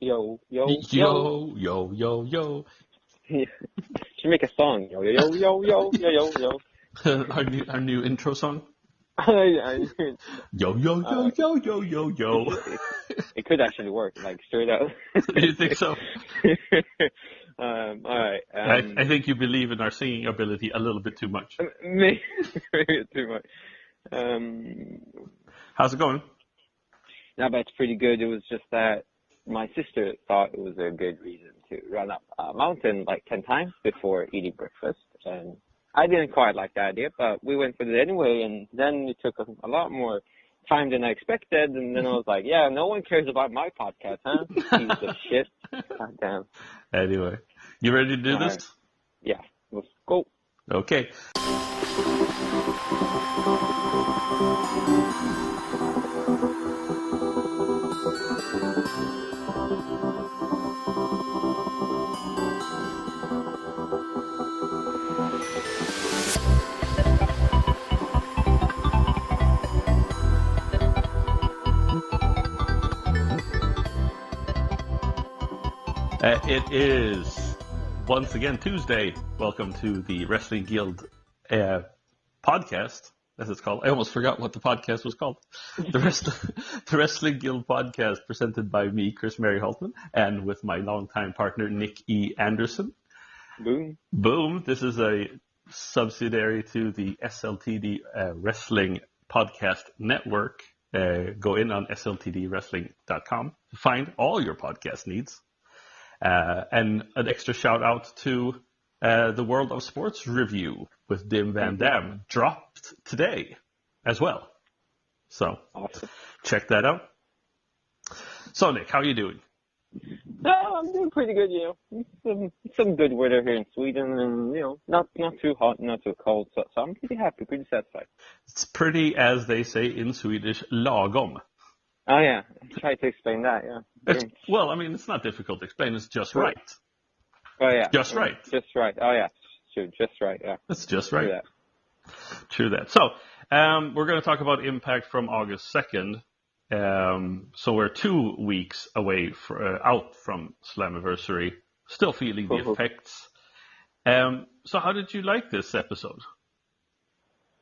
Yo, yo, yo. Yo, yo, yo, yo. Should make a song. Yo, yo, yo, yo, yo, yo, yo. Our new intro song. I, Yo, yo, yo, yo, yo, yo, yo. it could actually work, like straight up. You think so? All right. I think you believe in our singing ability a little bit too much. Maybe too much. How's it going? No, but it's pretty good. It was just that my sister thought it was a good reason to run up a mountain like 10 times before eating breakfast. And I didn't quite like the idea, but we went with it anyway. And then it took a lot more time than I expected. And then I was like, yeah, no one cares about my podcast, huh? Piece of shit. God damn. Anyway, you ready to do All this? right. Yeah, let's go. Okay. It is once again Tuesday. Welcome to the Wrestling Guild podcast, as it's called. I almost forgot what the podcast was called. The Wrestling Guild podcast, presented by me, Chris Mary Holtman, and with my longtime partner, Nick E. Anderson. Boom. Boom. This is a subsidiary to the SLTD Wrestling Podcast Network. Go in on sltdwrestling.com to find all your podcast needs. And an extra shout out to the World of Sports review with Dim Van Dam dropped today as well. So Awesome. check that out. So Nick, how are you doing? No, I'm doing pretty good, some good weather here in Sweden, and not too hot, not too cold, so I'm pretty happy, pretty satisfied. It's pretty, as they say in Swedish, lagom. Oh yeah, try to explain that, yeah. Well, I mean, it's not difficult to explain. It's just right. Oh yeah. Just right. Just right. Oh yeah, true. Just right. Yeah. It's just right. True that. So, we're going to talk about Impact from August 2nd. So we're 2 weeks away out from Slammiversary. Still feeling the effects. So how did you like this episode?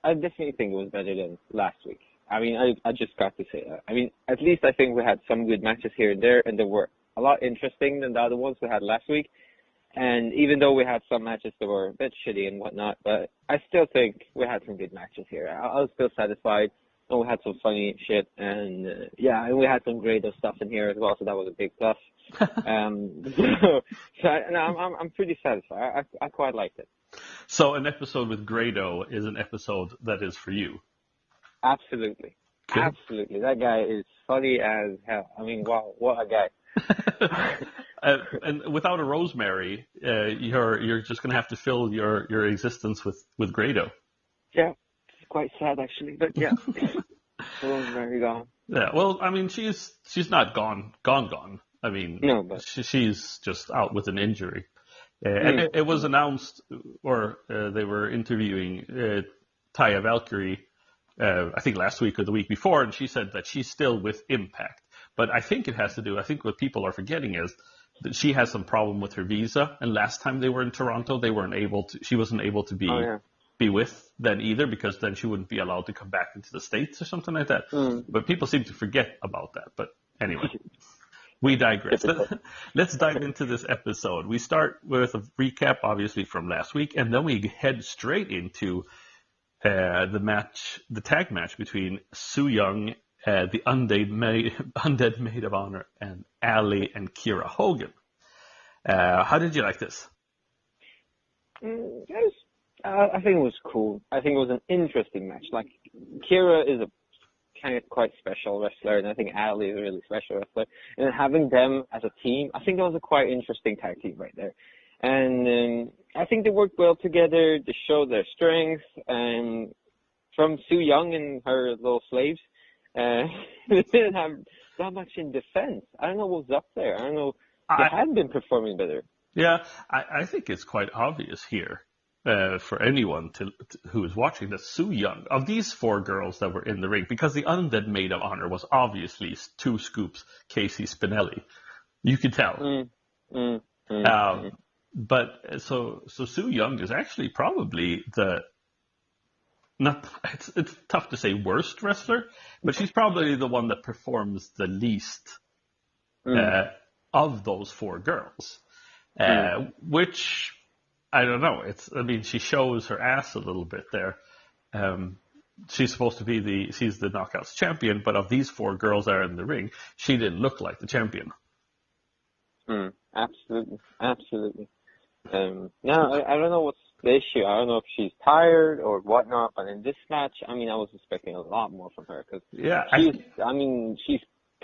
I definitely think it was better than last week. I mean, I just got to say that. I mean, at least I think we had some good matches here and there, and they were a lot interesting than the other ones we had last week. And even though we had some matches that were a bit shitty and whatnot, but I still think we had some good matches here. I was still satisfied, and we had some funny shit, and and we had some Grado stuff in here as well, so that was a big plus. I'm pretty satisfied. I quite liked it. So an episode with Grado is an episode that is for you. Absolutely. Good. Absolutely. That guy is funny as hell. I mean, wow, what a guy. And without a Rosemary, you're just going to have to fill your existence with Grado. Yeah, it's quite sad actually, but yeah. Rosemary gone. Yeah, well, I mean, she's not gone. I mean, no, but she's just out with an injury. And it was announced, or they were interviewing Taya Valkyrie, I think last week or the week before, and she said that she's still with Impact. But I think it has to do, I think what people are forgetting is that she has some problem with her visa, and last time they were in Toronto, she wasn't able to be with then either, because then she wouldn't be allowed to come back into the States or something like that. But people seem to forget about that. But anyway, we digress. Let's dive into this episode. We start with a recap, obviously, from last week, and then we head straight into the tag match between Su Yung, the Undead Maid of Honor, and Ali and Kiera Hogan. How did you like this? I think it was cool. I think it was an interesting match. Like, Kiera is a kind of quite special wrestler, and I think Ali is a really special wrestler. And having them as a team, I think that was a quite interesting tag team right there. And I think they worked well together. They showed their strengths. And from Su Yung and her little slaves, they didn't have that much in defense. I don't know what was up there. I don't know. They had been performing better. Yeah, I think it's quite obvious here for anyone who is watching that Su Yung, of these 4 girls that were in the ring, because the Undead Maid of Honor was obviously 2 Scoops, Casey Spinelli. You could tell. Mm, mm, mm, Um, but so Sue Young is actually probably not, it's tough to say worst wrestler, but she's probably the one that performs the least mm, of those four girls. Which I don't know. I mean, she shows her ass a little bit there. She's supposed to be she's the Knockouts champion, but of these four girls that are in the ring, she didn't look like the champion. absolutely, absolutely. Now I don't know what's the issue. I don't know if she's tired or whatnot. But in this match, I mean, I was expecting a lot more from her because she's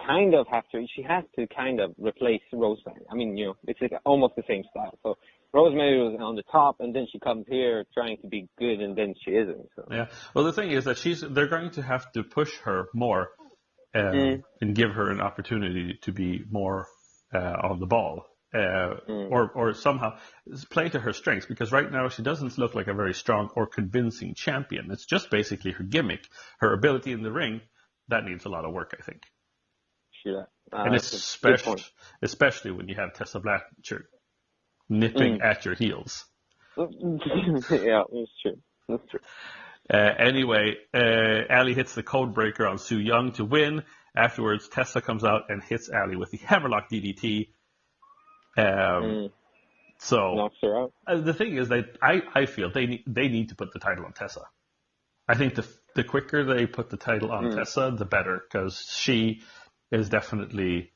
kind of she has to kind of replace Rosemary. I mean, it's like almost the same style. So Rosemary was on the top, and then she comes here trying to be good, and then she isn't. So. Yeah. Well, the thing is that they're going to have to push her more and give her an opportunity to be more on the ball. Or somehow play to her strengths, because right now she doesn't look like a very strong or convincing champion. It's just basically her gimmick, her ability in the ring. That needs a lot of work, I think. Sure. And especially when you have Tessa Blanchard nipping at your heels. Yeah, that's true. That's true. Anyway, Ali hits the code breaker on Sue Young to win. Afterwards, Tessa comes out and hits Ali with the hammerlock DDT. So knocks her out. The thing is that I feel they need to put the title on Tessa. I think the quicker they put the title on Tessa, the better, because she is definitely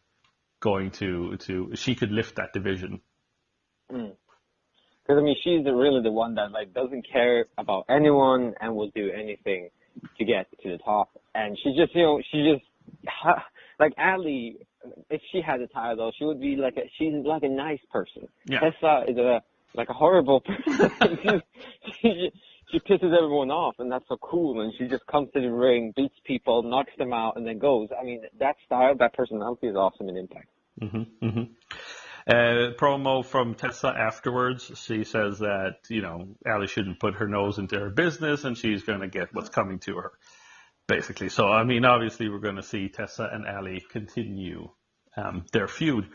going to she could lift that division. Because I mean, she's really the one that doesn't care about anyone and will do anything to get to the top. And she just like Ali. If she had a title, she would be she's like a nice person. Yeah. Tessa is a horrible person. she pisses everyone off, and that's so cool. And she just comes to the ring, beats people, knocks them out, and then goes. I mean, that style, that personality is awesome in Impact. Promo from Tessa afterwards. She says that, Ali shouldn't put her nose into her business, and she's going to get what's coming to her, basically. So, I mean, obviously we're going to see Tessa and Ali continue their feud.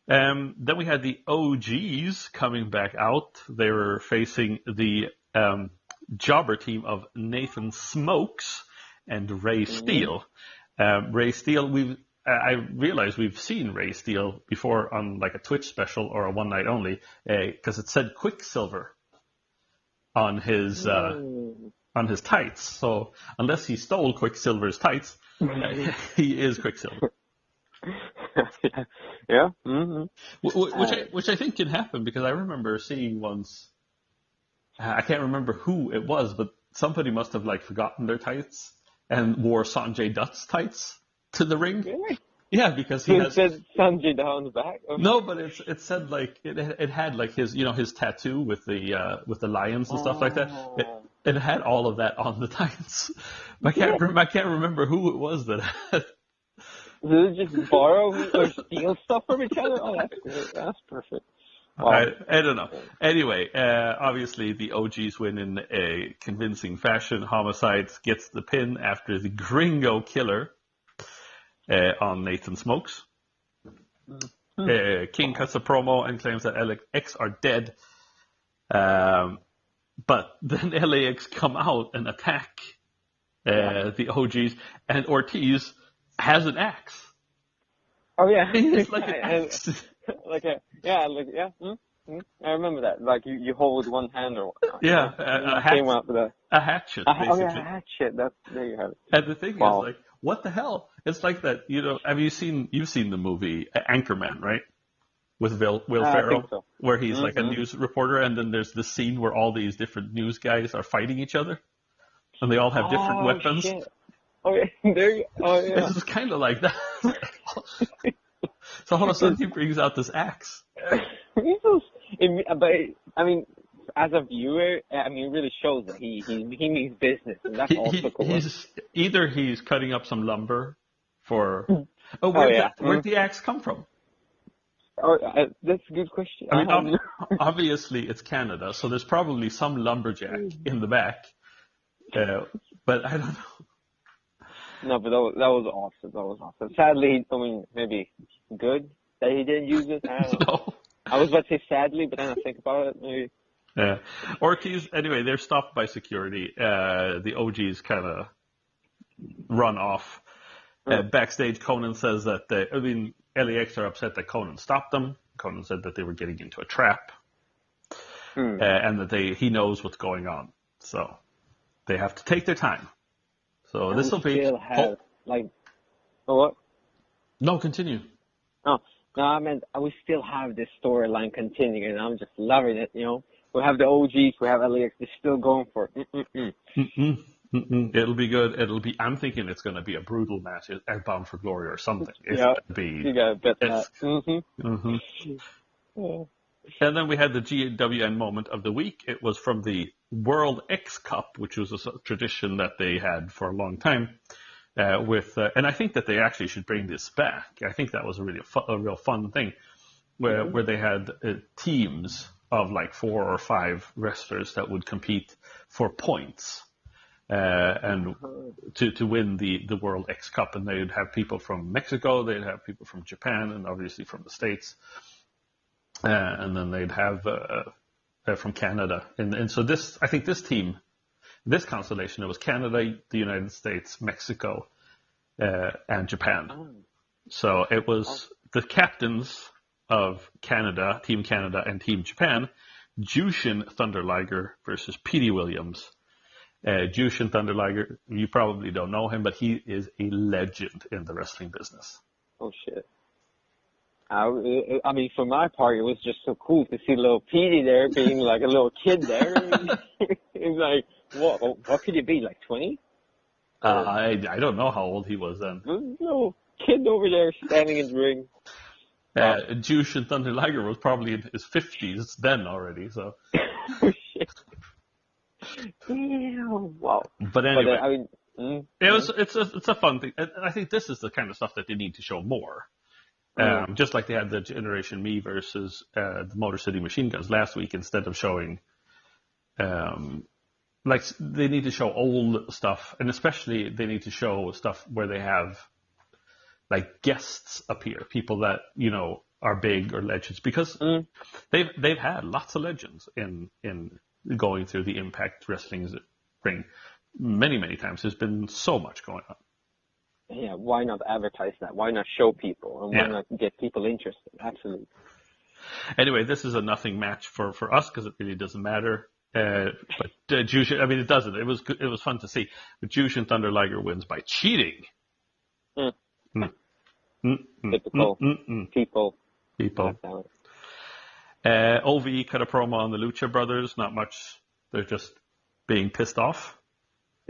Then we had the OGs coming back out. They were facing the jobber team of Nathan Smokes and Ray Steele. Ray Steele, I realize we've seen Ray Steele before on a Twitch special or a one night only, because it said Quicksilver on his tights. So unless he stole Quicksilver's tights, he is Quicksilver. Yeah. Mm-hmm. Which I think can happen, because I remember seeing once. I can't remember who it was, but somebody must have forgotten their tights and wore Sanjay Dutt's tights to the ring. Really? Yeah, because it said Sanjay Dutt on the back. Okay. No, but it said it had his his tattoo with the lions and stuff like that. It had all of that on the tights. I can't remember who it was that had. Did they just borrow or steal stuff from each other? Oh, that's great. That's perfect. Wow. I don't know. Anyway, obviously the OGs win in a convincing fashion. Homicide gets the pin after the Gringo Killer on Nathan Smokes. King cuts a promo and claims that LAX are dead. But then LAX come out and attack the OGs, and Ortiz has an axe. Oh yeah, it's like an axe. I remember that. You hold with one hand or whatnot. Yeah, a hatchet. A hatchet, basically. Oh yeah, a hatchet. There you have it. And the thing is, what the hell? It's like that. You've seen the movie Anchorman, right? With Will Ferrell, so. Where he's a news reporter, and then there's this scene where all these different news guys are fighting each other, and they all have different weapons. Shit. Oh yeah, This is kind of like that. So all of a sudden he brings out this axe. But I mean, as a viewer, I mean, it really shows that he means business, and that's also cool. He's cutting up some lumber for. Where'd the axe come from? Oh, that's a good question. I mean, obviously it's Canada, so there's probably some lumberjack in the back. But I don't know. No, but that was awesome. That was awesome. Sadly, I mean, maybe good. that he didn't use it? I don't know. No. I was about to say sadly, but then I think about it, maybe. Yeah. Ortiz, anyway, they're stopped by security. The OGs kind of run off. Backstage, Conan says that LAX are upset that Conan stopped them. Conan said that they were getting into a trap, and that he knows what's going on. So they have to take their time. So this will be. What? No, continue. Oh, no, I meant we still have this storyline continuing, and I'm just loving it. You know, we have the OGs, we have LAX, they're still going for it. It'll be good. I'm thinking it's going to be a brutal match at Bound for Glory or something. It's yeah, going to be. You got a bit that. Yeah. And then we had the GWN moment of the week. It was from the World X Cup, which was a tradition that they had for a long time. And I think that they actually should bring this back. I think that was a real fun thing, where they had teams of like 4 or 5 wrestlers that would compete for points, and to win the World X Cup. And they'd have people from Mexico, they'd have people from Japan, and obviously from the States, and then they'd have from Canada. And so I think this team. This constellation, it was Canada, the United States, Mexico, and Japan. So it was the captains of Canada, Team Canada, and Team Japan, Jushin Thunder Liger versus Petey Williams. Jushin Thunder Liger, you probably don't know him, but he is a legend in the wrestling business. Oh, shit. I mean, for my part, it was just so cool to see little Petey there being like a little kid there. It's like, what could he be, like 20? I don't know how old he was then. Little kid over there standing in the ring. Jushin Thunder Liger was probably in his 50s then already, so. Oh, shit. Yeah, wow. But anyway, it's a fun thing. And I think this is the kind of stuff that they need to show more. Just like they had the Generation Me versus the Motor City Machine Guns last week, instead of showing, like they need to show old stuff, and especially they need to show stuff where they have like guests appear, people that are big or legends, because they've had lots of legends in going through the Impact Wrestling's ring many times. There's been so much going on. Yeah, why not advertise that? Why not show people? And why not get people interested? Absolutely. Anyway, this is a nothing match for us because it really doesn't matter. But Jushin, I mean, it doesn't. It was fun to see. But Jushin Thunder Liger wins by cheating. Typical people. OV cut a promo on the Lucha Brothers. Not much. They're just being pissed off.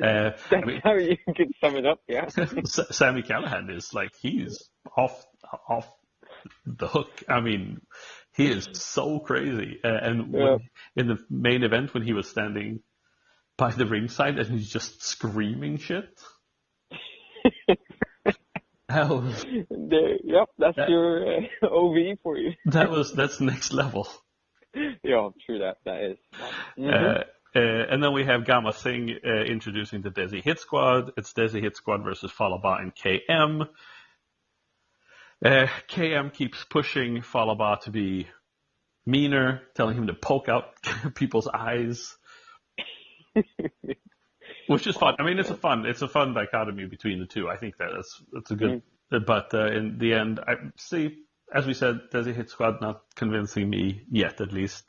That's how you can sum it up, yeah. Sami Callihan is like, he's off the hook. I mean, he is so crazy. And in the main event, when he was standing by the ringside and he's just screaming shit. Yep, that's your OV for you. That's next level. Yeah, true that is. And then we have Gamma Singh introducing the Desi Hit Squad. It's Desi Hit Squad versus Falaba and KM. KM keeps pushing Falaba to be meaner, telling him to poke out people's eyes, which is fun. I mean, it's a fun dichotomy between the two. I think that's a good. But in the end, as we said, Desi Hit Squad not convincing me yet, at least.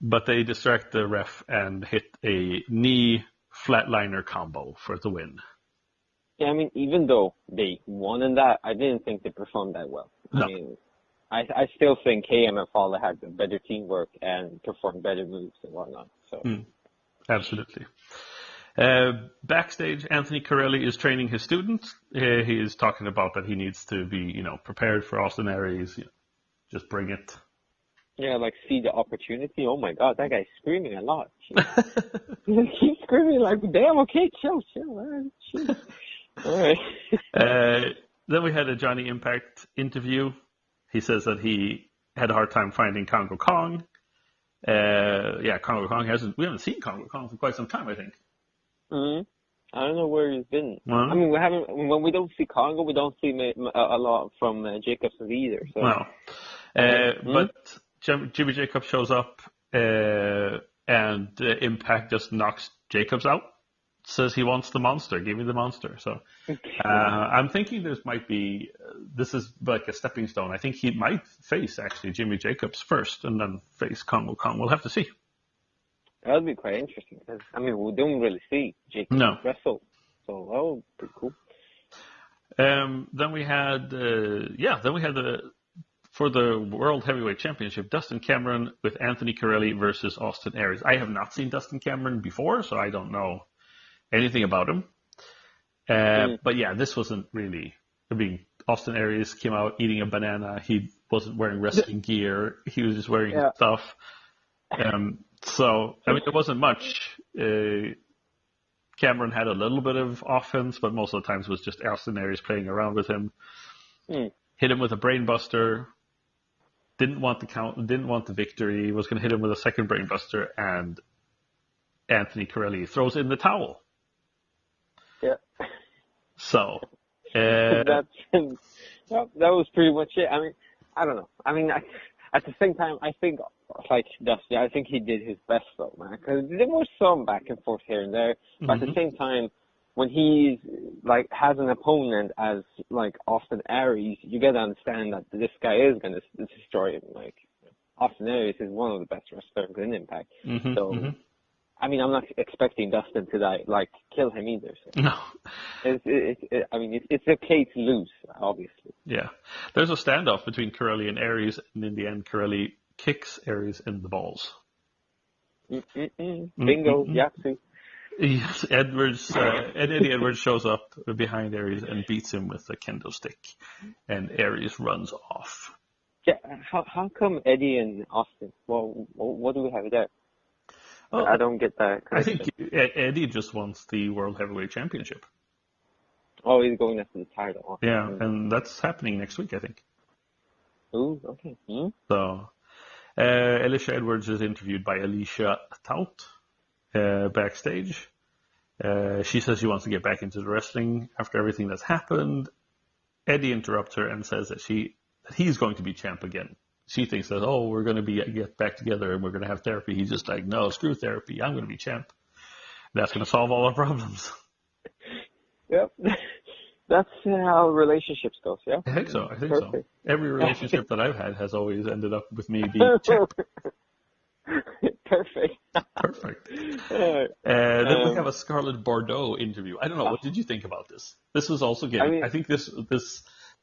But they distract the ref and hit a knee flatliner combo for the win. Yeah, I mean, even though they won in that, I didn't think they performed that well. No. I mean, I still think KM and Fowler had better teamwork and performed better moves and whatnot. So absolutely. Backstage, Anthony Corelli is training his students. He is talking about that he needs to be, prepared for Austin Aries. Just bring it. Yeah, like see the opportunity. Oh my God, that guy's screaming a lot. He's screaming like, damn, okay, chill, chill. All right. Then we had a Johnny Impact interview. He says that he had a hard time finding Congo Kong. Congo Kong we haven't seen Congo Kong for quite some time, I think. I don't know where he's been. Well, I mean, when we don't see Congo, we don't see a lot from Jacobson either. So. no. But Jimmy Jacobs shows up, and Impact just knocks Jacobs out. Says he wants the monster. Give me the monster. So I'm thinking this is like a stepping stone. I think he might face actually Jimmy Jacobs first, and then face Congo Kong. We'll have to see. That would be quite interesting because we don't really see Jacobs wrestle, so that would be pretty cool. Then we had for the World Heavyweight Championship, Dustin Cameron with Anthony Corelli versus Austin Aries. I have not seen Dustin Cameron before, so I don't know anything about him. But yeah, this wasn't really. I mean, Austin Aries came out eating a banana. He wasn't wearing wrestling gear. He was just wearing his stuff. So, I mean, it wasn't much. Cameron had a little bit of offense, but most of the times it was just Austin Aries playing around with him. Hit him with a brainbuster. Didn't want the count. Didn't want the victory. Was going to hit him with a second brainbuster, and Anthony Corelli throws in the towel. Yeah. So. That was pretty much it. I mean, I don't know. I mean, at the same time, I think, like Dusty, I think he did his best though, man. Because there was some back and forth here and there, but at the same time, when he's like has an opponent as like Austin Aries, you gotta understand that this guy is gonna destroy him. Like Austin Aries is one of the best wrestlers in Impact, I mean, I'm not expecting Dustin to kill him either. So. No. It's okay to lose, obviously. Yeah. There's a standoff between Corelli and Aries, and in the end, Corelli kicks Aries in the balls. Bingo, Yahtzee. Yes, Eddie Edwards shows up behind Aries and beats him with a kendo stick, and Aries runs off. Yeah, how come Eddie and Austin? Well, what do we have there? Oh, I don't get that. I think Eddie just wants the World Heavyweight Championship. Oh, he's going after the title. Yeah, and that's happening next week, I think. Ooh, okay. So, Alicia Edwards is interviewed by Alicia Tout backstage. She says she wants to get back into the wrestling after everything that's happened. Eddie interrupts her and says that he's going to be champ again. She thinks that, we're going to get back together and we're going to have therapy. He's just like, no, screw therapy. I'm going to be champ. That's going to solve all our problems. Yep. That's how relationships go, yeah? I think so. Perfect. Every relationship that I've had has always ended up with me being champ. Perfect. Then we have a Scarlett Bordeaux interview. I don't know. What did you think about this? This was also getting, I think this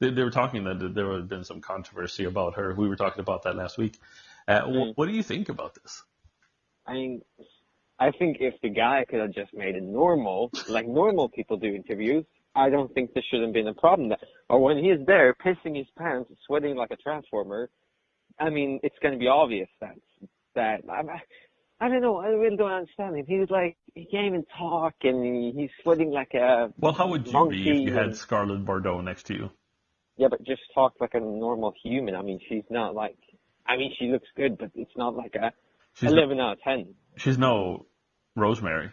they were talking that there had been some controversy about her. We were talking about that last week. What do you think about this? I mean, I think if the guy could have just made it normal, like normal people do interviews, I don't think there shouldn't have been a problem. Or when he's there, pissing his pants, sweating like a transformer, I mean, it's going to be obvious that I don't know. I really don't understand him. He can't even talk, and he's sweating like a Well, how would you be if you had Scarlett Bordeaux next to you? Yeah, but just talk like a normal human. I mean, she's not like... I mean, she looks good, but it's not like a 11 out of 10. She's no Rosemary.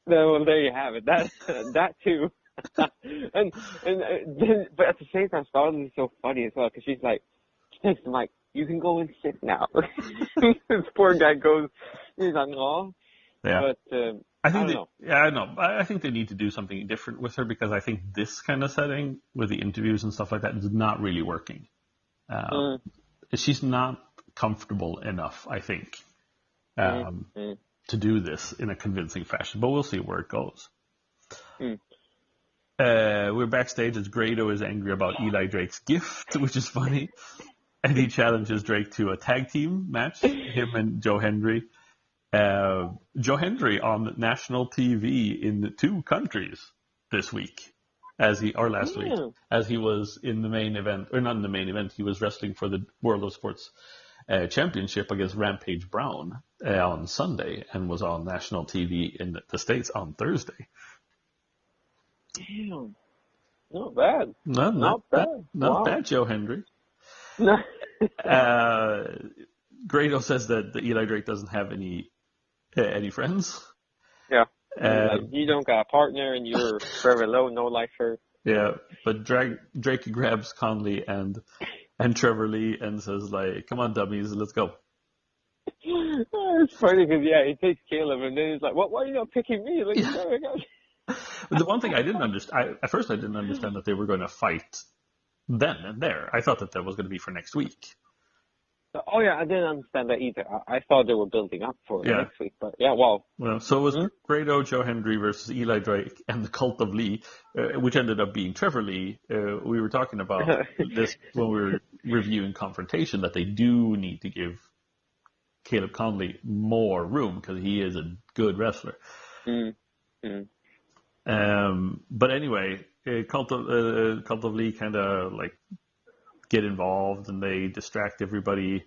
No, well, there you have it. That too. but at the same time, Scarlett is so funny as well, because she's like, takes the mic, you can go and sit now. This poor guy goes, he's like, oh. Yeah. But... I know. I think they need to do something different with her, because I think this kind of setting with the interviews and stuff like that is not really working. She's not comfortable enough, I think, to do this in a convincing fashion. But we'll see where it goes. We're backstage as Grado is angry about Eli Drake's gift, which is funny. And he challenges Drake to a tag team match, him and Joe Hendry. Joe Hendry on national TV in 2 countries this week, last week, as he was in the main event, or not in the main event, he was wrestling for the World of Sports Championship against Rampage Brown on Sunday, and was on national TV in the States on Thursday. Damn. Not bad. Not bad, Joe Hendry. Grado says that Eli Drake doesn't have any friends. Yeah. Like, you don't got a partner and you're forever alone, no life for. Yeah, but Drake grabs Conley and Trevor Lee and says like, "Come on, dummies, let's go." It's funny because he takes Caleb and then he's like, "What? Why are you not picking me?" Like, oh my God. But the one thing I didn't understand, at first I didn't understand that they were going to fight then and there. I thought that was going to be for next week. Oh yeah, I didn't understand that either. I thought they were building up for next week, but yeah, well. Well, so it was Grado, Joe Hendry versus Eli Drake and the Cult of Lee, which ended up being Trevor Lee. We were talking about this when we were reviewing Confrontation, that they do need to give Caleb Conley more room because he is a good wrestler. But anyway, Cult of Lee kind of like get involved and they distract everybody.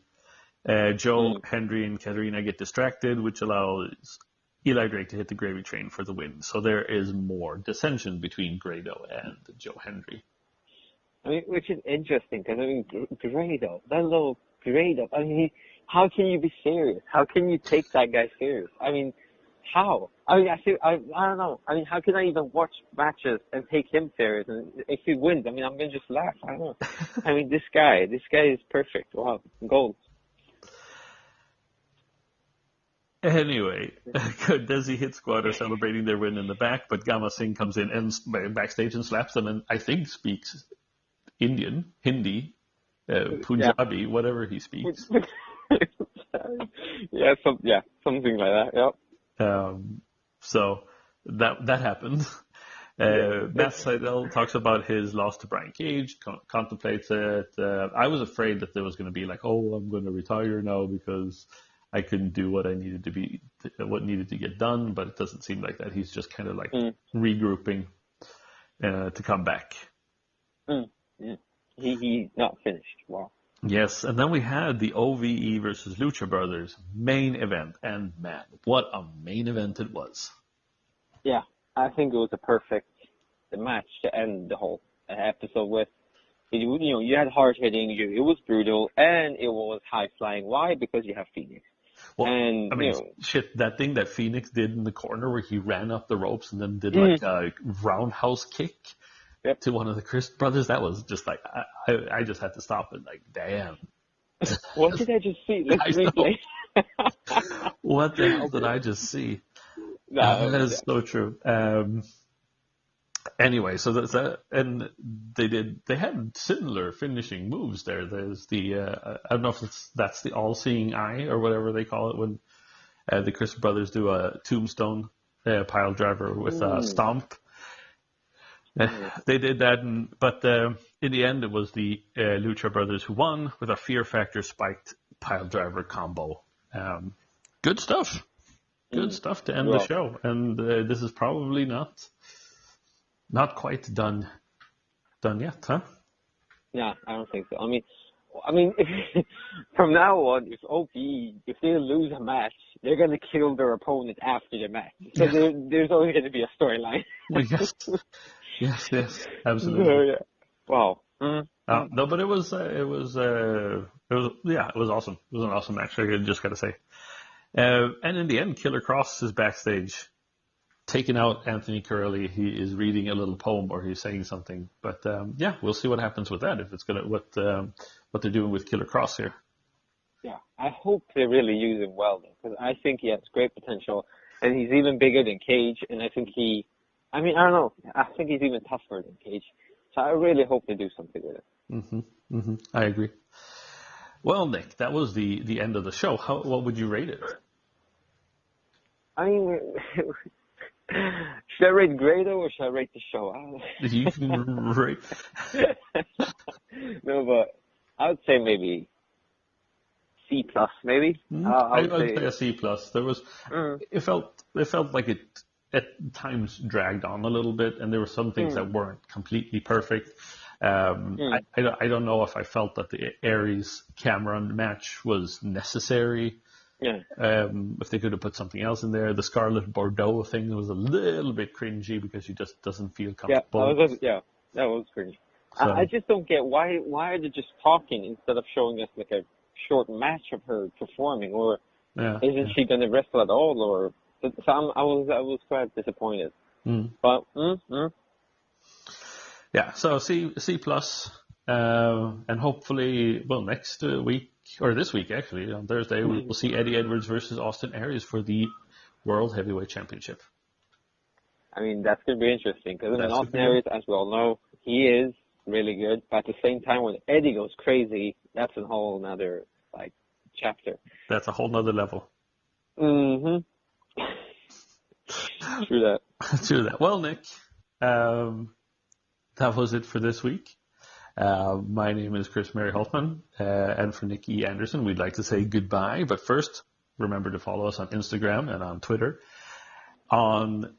Joe, Hendry, and Katarina get distracted, which allows Eli Drake to hit the gravy train for the win. So there is more dissension between Grado and Joe Hendry. I mean, which is interesting because I mean, Grado, that little Grado. I mean, how can you be serious? How can you take that guy serious? I mean, how? I mean, I don't know. I mean, how can I even watch matches and take him serious? And if he wins, I mean, I'm gonna just laugh. I don't know. I mean, this guy is perfect. Wow, gold. Anyway, Desi Hit Squad are celebrating their win in the back, but Gama Singh comes in and backstage and slaps them, and I think speaks Indian, Hindi, Punjabi, whatever he speaks. Something like that. Yep. So that happened. Matt Sydal talks about his loss to Brian Cage, contemplates it. I was afraid that there was going to be like, oh, I'm going to retire now because I couldn't do what needed to get done, but it doesn't seem like that. He's just kind of like regrouping to come back. He's not finished. Wow. Yes, and then we had the OVE versus Lucha Brothers main event, and man, what a main event it was. Yeah, I think it was a perfect match to end the whole episode with. You had hard hitting, it was brutal, and it was high flying. Why? Because you have Phoenix. Well, and I mean, that thing that Phoenix did in the corner where he ran up the ropes and then did like a roundhouse kick to one of the Chris brothers, that was just like, I just had to stop and like, damn. What did I just see? Let's replay. What the hell did I just see? That is so true. Anyway, so and they had similar finishing moves there. There's the, I don't know if that's the all-seeing eye or whatever they call it when the Chris brothers do a tombstone pile driver with a stomp. They did that, but in the end it was the Lucha brothers who won with a Fear Factor spiked pile driver combo. Good stuff. Good stuff to end the show. And this is probably not quite done yet, huh? Yeah, I don't think so. I mean, from now on, if they lose a match, they're gonna kill their opponent after the match. So there's always gonna be a storyline. Well, yes, absolutely. Yeah. Wow. No, but it was awesome. It was an awesome match. I just gotta say. And in the end, Killer Cross is backstage, taking out Anthony Curley. He is reading a little poem or he's saying something. But we'll see what happens with that. If it's what they're doing with Killer Cross here. Yeah, I hope they really use him well, because I think he has great potential, and he's even bigger than Cage. And I think I don't know. I think he's even tougher than Cage. So I really hope they do something with it. I agree. Well, Nick, that was the end of the show. What would you rate it? I mean, should I rate Grado or should I rate the show? I don't know. You can rate. No, but I would say maybe C+, maybe. I would say a C+. There was, it felt like it at times dragged on a little bit, and there were some things that weren't completely perfect. I don't know if I felt that the Aries Cameron match was necessary. Yeah. If they could have put something else in there. The Scarlett Bordeaux thing was a little bit cringy because she just doesn't feel comfortable. That was cringy. So, I just don't get why are they just talking instead of showing us like a short match of her performing, or isn't she going to wrestle at all, or I was quite disappointed. Mm. But Yeah, so C plus, and hopefully, well, next week or this week actually on Thursday we'll see Eddie Edwards versus Austin Aries for the World Heavyweight Championship. I mean, that's going to be interesting because in That's Austin gonna be Aries, as we all know, he is really good. But at the same time, when Eddie goes crazy, that's a whole another chapter. That's a whole nother level. Mm-hmm. True that. True that. Well, Nick, that was it for this week. My name is Chris Mary Holtman, and for Nick E. Anderson, we'd like to say goodbye. But first, remember to follow us on Instagram and on Twitter, on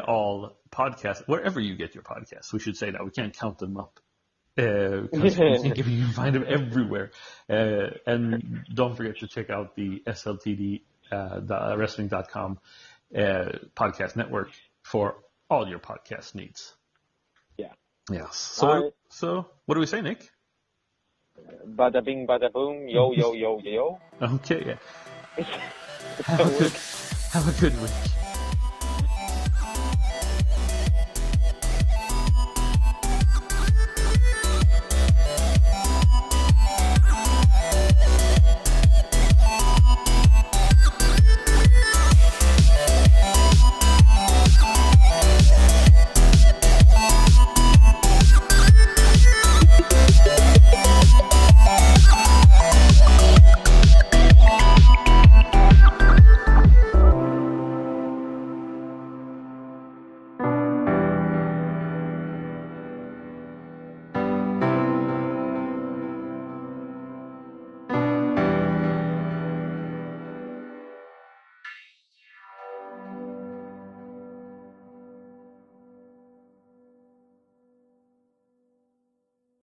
all podcasts, wherever you get your podcasts. We should say that. We can't count them up. Because you can find them everywhere. And don't forget to check out the SLTD wrestling.com podcast network for all your podcast needs. Yeah. Yes. So what do we say, Nick? Bada bing, bada boom, yo, yo, yo, yo. Okay. Yeah. Have a good week.